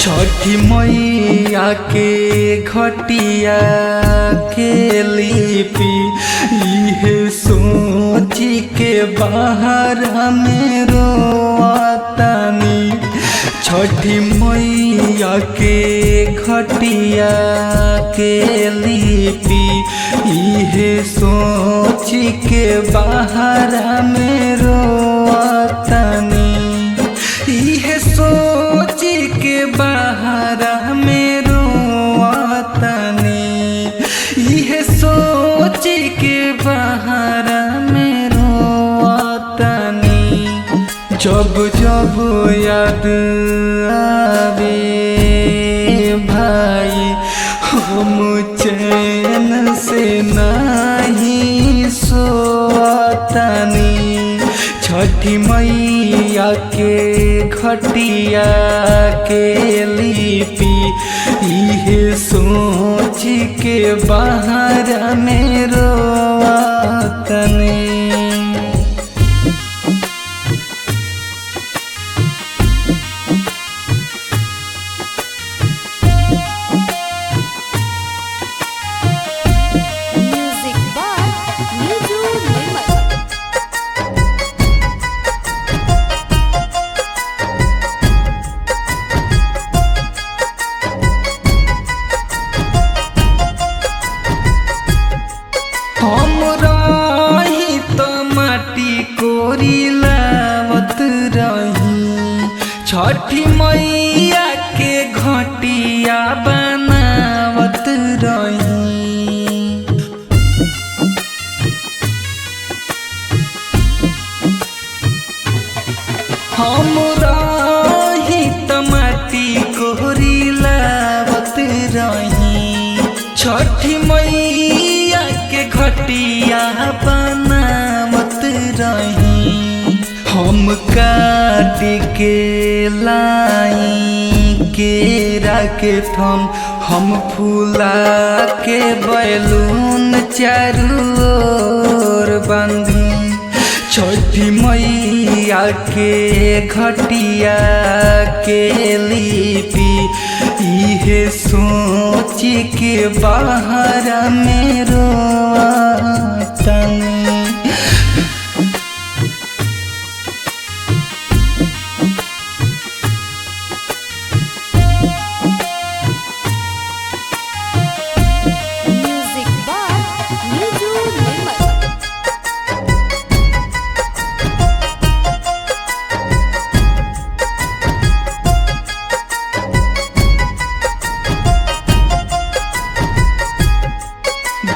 छठी मैया के घटिया के लिपि इहे सोची के बाहर में रोतानी। छठी मैया के घटिया के लिपि इहे सोची के बाहर में रोतानी। इहे सोची के बाहर में रोतानी। इहे सोची के बाहर में रोतानी। जब जब याद आवे भाई हम चैन से नहीं सोतानी। छठी मैया के घटिया के लिपि इहे सोच के बाहर में रोतानी। हम रही तो माटी कोरी लावत रही। छठी मैया के घटिया बनावत रही। हम रही तो माटी कोरी लावत रही। छठी मैया के घटिया बनावत रही। हम काट के लाई केरा के थम हम फूला के बैलून चारू ओर बांधी। छठी मैया के घटिया के लिपि इहे सोची के बाहर में रोतानी।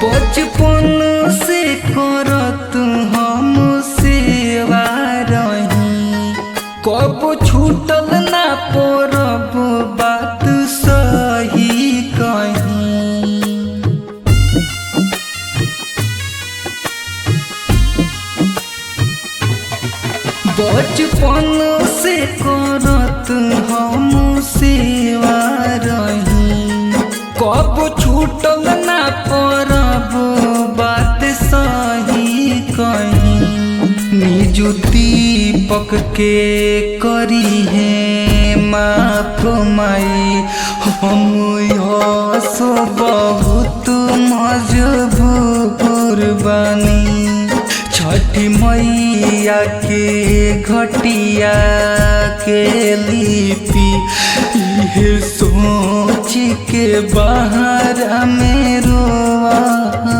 बचपन से करत हम सेवा रही। कब छूटल ना परब बात सही कहीं। बचपन से करत हम सेवा रही। कब छूटल ना परब बात सही कहीं। निजु दीपक के करी है माफ माई हम सो बहुत मजबूर बानी। छठी मैया के घटिया के लिपि इहे सोच के बाहर में रोतानी।